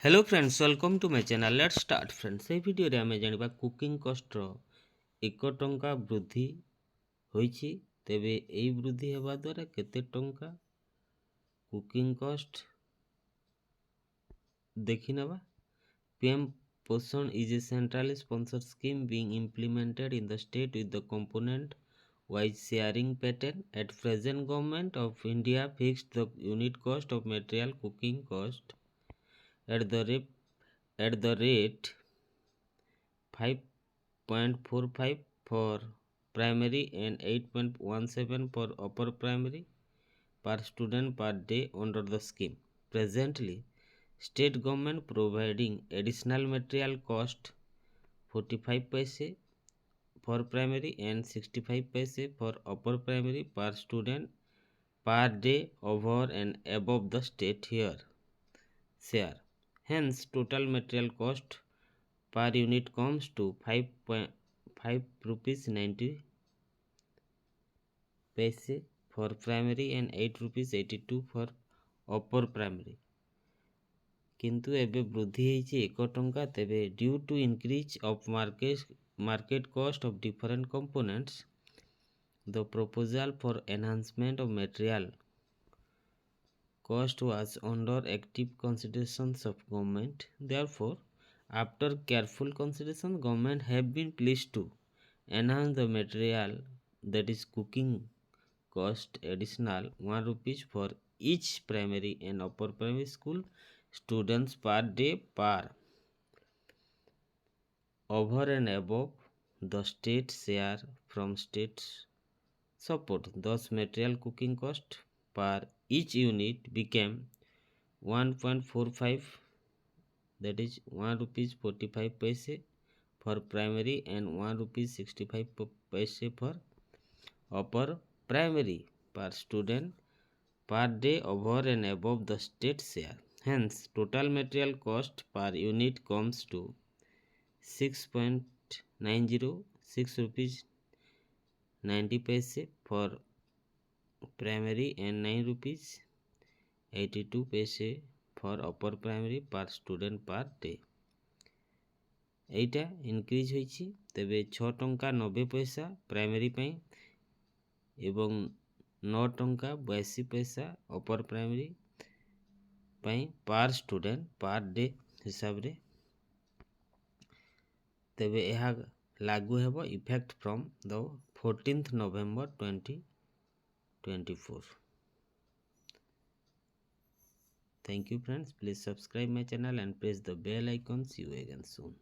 Hello friends, welcome to my channel. Let's start friends. এই ভিডিওরে ଆମେ ଜାଣିବା କୁକିଂ କଷ୍ଟର 1 ଟଙ୍କା ବୃଦ୍ଧି ହୋଇଛି। ତେବେ এই ବୃଦ୍ଧି ହେବା ଦ୍ୱାରା କେତେ ଟଙ୍କା କୁକିଂ କଷ୍ଟ ଦେଖିନେବା। PM poshan is a centrally sponsored scheme being implemented in the state with the component wise sharing pattern. At present, government of India fixed the unit cost of material cooking cost at the rate 5.45 for primary and 8.17 for upper primary per student per day under the scheme. Presently, state government providing additional material cost 45 paise for primary and 65 paise for upper primary per student per day over and above the state here share. Hence, total material cost per unit comes to 5 rupees 90 paise for primary and 8 rupees 82 for upper primary. किंतु एबे वृद्धि होइछि 1 टंका। तेबे due to increase of market cost of different components the proposal for enhancement of material cost was under active considerations of government. Therefore, after careful consideration, government have been pleased to enhance the material, that is cooking cost, additional 1 rupees for each primary and upper primary school students per day per over and above the state share from state support. Thus, material cooking cost per each unit became 1.45, that is 1 rupees 45 paise for primary and 1 rupees 65 paise for upper primary per student per day over and above the state share. Hence, total material cost per unit comes to 6.906 rupees 90 paise for primary and 9 rupees 82 paise for upper primary per student per day. এইটা increase হয়েছি। তেবে 6 ଟଙ୍କା 90 ପଇସା primary ପାଇଁ ଏବଂ 9 ଟଙ୍କା 82 ପଇସା ଅପର primary ପାଇଁ ପାର୍ ଷ୍ଟୁଡେଣ୍ଟ ପାର୍ ଡେ ହିସାବରେ। ତେବେ ଏହା ଲାଗୁ ହେବ effect from the 14th November 2024. Thank you friends. Please subscribe my channel and press the bell icon. See you again soon.